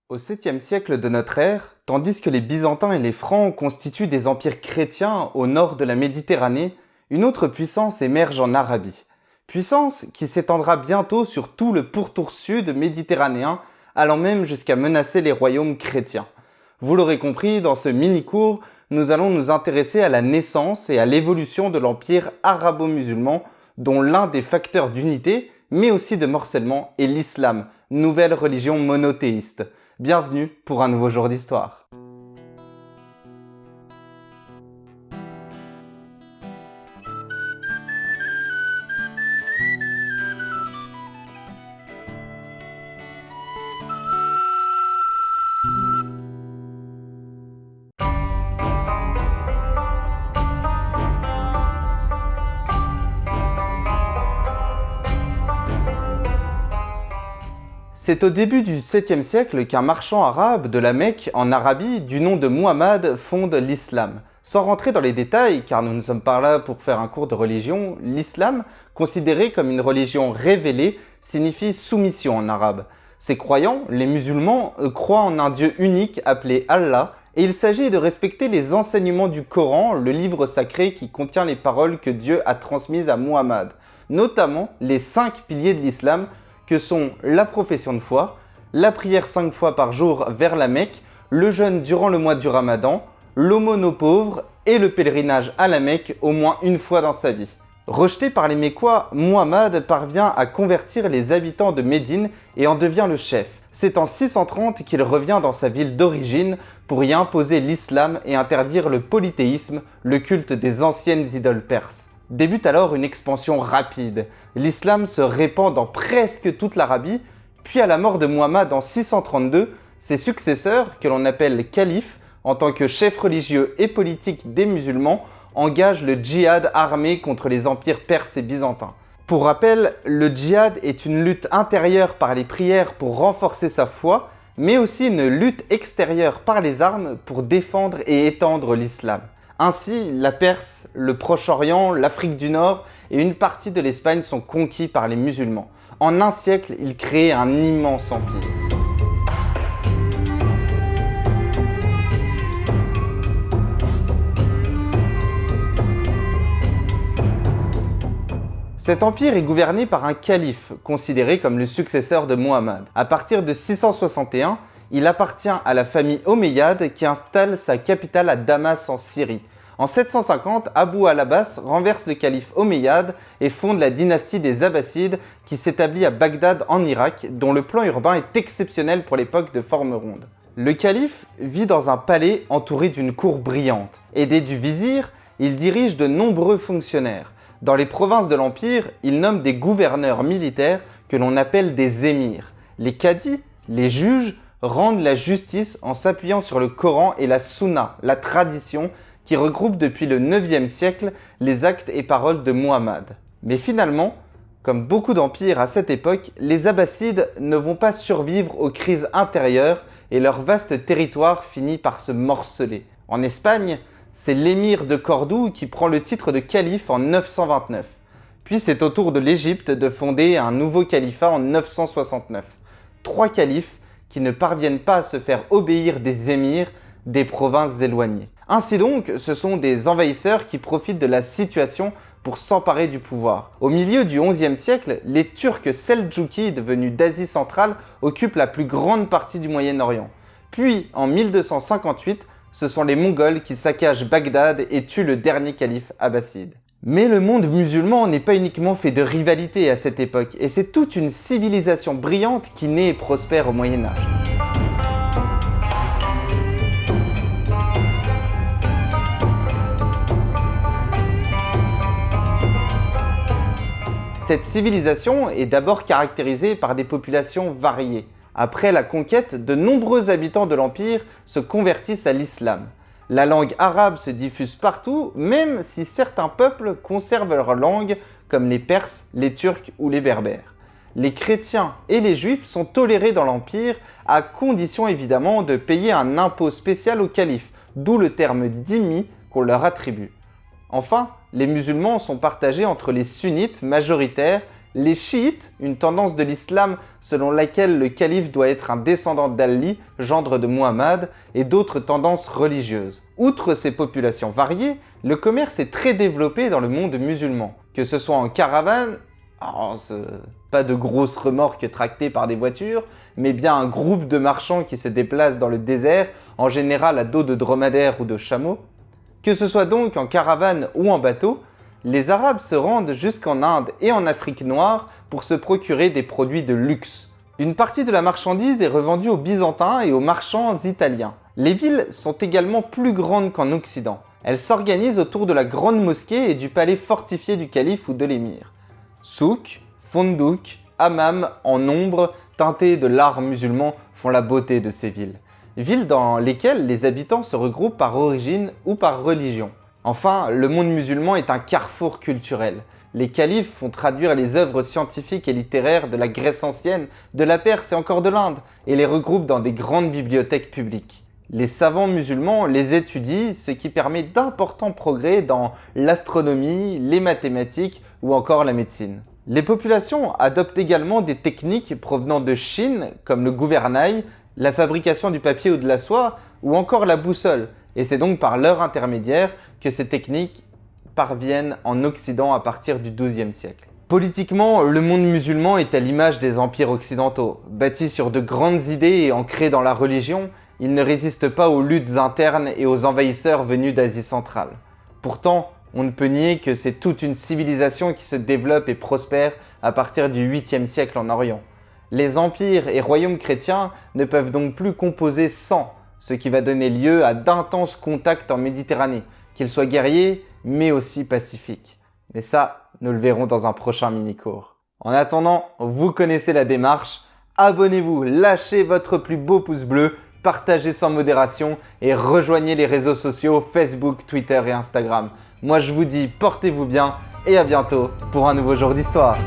Au 7e siècle de notre ère, tandis que les Byzantins et les Francs constituent des empires chrétiens au nord de la Méditerranée, une autre puissance émerge en Arabie. Puissance qui s'étendra bientôt sur tout le pourtour sud méditerranéen, allant même jusqu'à menacer les royaumes chrétiens. Vous l'aurez compris, dans ce mini-cours, nous allons nous intéresser à la naissance et à l'évolution de l'empire arabo-musulman, dont l'un des facteurs d'unité, mais aussi de morcellement, est l'islam, nouvelle religion monothéiste. Bienvenue pour un nouveau jour d'histoire. C'est au début du 7e siècle qu'un marchand arabe de la Mecque, en Arabie, du nom de Muhammad, fonde l'islam. Sans rentrer dans les détails, car nous ne sommes pas là pour faire un cours de religion, l'islam, considéré comme une religion révélée, signifie soumission en arabe. Ces croyants, les musulmans, croient en un Dieu unique appelé Allah, et il s'agit de respecter les enseignements du Coran, le livre sacré qui contient les paroles que Dieu a transmises à Muhammad, notamment les 5 piliers de l'islam, que sont la profession de foi, la prière 5 fois par jour vers la Mecque, le jeûne durant le mois du Ramadan, l'aumône aux pauvres et le pèlerinage à la Mecque au moins une fois dans sa vie. Rejeté par les Mécois, Muhammad parvient à convertir les habitants de Médine et en devient le chef. C'est en 630 qu'il revient dans sa ville d'origine pour y imposer l'islam et interdire le polythéisme, le culte des anciennes idoles perses. Débute alors une expansion rapide. L'islam se répand dans presque toute l'Arabie, puis à la mort de Muhammad en 632, ses successeurs, que l'on appelle califes, en tant que chefs religieux et politiques des musulmans, engagent le djihad armé contre les empires perses et byzantins. Pour rappel, le djihad est une lutte intérieure par les prières pour renforcer sa foi, mais aussi une lutte extérieure par les armes pour défendre et étendre l'islam. Ainsi, la Perse, le Proche-Orient, l'Afrique du Nord et une partie de l'Espagne sont conquis par les musulmans. En un siècle, ils créent un immense empire. Cet empire est gouverné par un calife, considéré comme le successeur de Muhammad. À partir de 661, il appartient à la famille Omeyyade qui installe sa capitale à Damas en Syrie. En 750, Abu al-Abbas renverse le calife Omeyyade et fonde la dynastie des Abbassides qui s'établit à Bagdad en Irak, dont le plan urbain est exceptionnel pour l'époque de forme ronde. Le calife vit dans un palais entouré d'une cour brillante. Aidé du vizir, il dirige de nombreux fonctionnaires. Dans les provinces de l'Empire, il nomme des gouverneurs militaires que l'on appelle des émirs. Les cadis, les juges, rendent la justice en s'appuyant sur le Coran et la Sunna, la tradition, qui regroupe depuis le 9e siècle les actes et paroles de Muhammad. Mais finalement, comme beaucoup d'empires à cette époque, les Abbassides ne vont pas survivre aux crises intérieures et leur vaste territoire finit par se morceler. En Espagne, c'est l'émir de Cordoue qui prend le titre de calife en 929. Puis c'est au tour de l'Égypte de fonder un nouveau califat en 969. 3 califes qui ne parviennent pas à se faire obéir des émirs des provinces éloignées. Ainsi donc, ce sont des envahisseurs qui profitent de la situation pour s'emparer du pouvoir. Au milieu du XIe siècle, les Turcs Seldjoukis, devenus d'Asie centrale, occupent la plus grande partie du Moyen-Orient. Puis, en 1258, ce sont les Mongols qui saccagent Bagdad et tuent le dernier calife abbasside. Mais le monde musulman n'est pas uniquement fait de rivalité à cette époque, et c'est toute une civilisation brillante qui naît et prospère au Moyen-Âge. Cette civilisation est d'abord caractérisée par des populations variées. Après la conquête, de nombreux habitants de l'Empire se convertissent à l'islam. La langue arabe se diffuse partout, même si certains peuples conservent leur langue, comme les Perses, les Turcs ou les Berbères. Les chrétiens et les juifs sont tolérés dans l'Empire, à condition évidemment de payer un impôt spécial au calife, d'où le terme dhimmi qu'on leur attribue. Enfin, les musulmans sont partagés entre les sunnites majoritaires, Les chiites, une tendance de l'islam selon laquelle le calife doit être un descendant d'Ali, gendre de Muhammad, et d'autres tendances religieuses. Outre ces populations variées, le commerce est très développé dans le monde musulman, que ce soit en caravane, pas de grosses remorques tractées par des voitures, mais bien un groupe de marchands qui se déplacent dans le désert, en général à dos de dromadaires ou de chameaux. Que ce soit donc en caravane ou en bateau, les Arabes se rendent jusqu'en Inde et en Afrique noire pour se procurer des produits de luxe. Une partie de la marchandise est revendue aux Byzantins et aux marchands italiens. Les villes sont également plus grandes qu'en Occident. Elles s'organisent autour de la grande mosquée et du palais fortifié du calife ou de l'émir. Souk, fondouk, hammam en nombre, teintés de l'art musulman, font la beauté de ces villes. Villes dans lesquelles les habitants se regroupent par origine ou par religion. Enfin, le monde musulman est un carrefour culturel. Les califes font traduire les œuvres scientifiques et littéraires de la Grèce ancienne, de la Perse et encore de l'Inde, et les regroupent dans des grandes bibliothèques publiques. Les savants musulmans les étudient, ce qui permet d'importants progrès dans l'astronomie, les mathématiques ou encore la médecine. Les populations adoptent également des techniques provenant de Chine, comme le gouvernail, la fabrication du papier ou de la soie, ou encore la boussole. Et c'est donc par leur intermédiaire que ces techniques parviennent en Occident à partir du XIIe siècle. Politiquement, le monde musulman est à l'image des empires occidentaux. Bâti sur de grandes idées et ancré dans la religion, il ne résiste pas aux luttes internes et aux envahisseurs venus d'Asie centrale. Pourtant, on ne peut nier que c'est toute une civilisation qui se développe et prospère à partir du 8e siècle en Orient. Les empires et royaumes chrétiens ne peuvent donc plus composer sans, ce qui va donner lieu à d'intenses contacts en Méditerranée, qu'ils soient guerriers, mais aussi pacifiques. Mais ça, nous le verrons dans un prochain mini-cours. En attendant, vous connaissez la démarche. Abonnez-vous, lâchez votre plus beau pouce bleu, partagez sans modération et rejoignez les réseaux sociaux Facebook, Twitter et Instagram. Moi je vous dis portez-vous bien et à bientôt pour un nouveau jour d'histoire.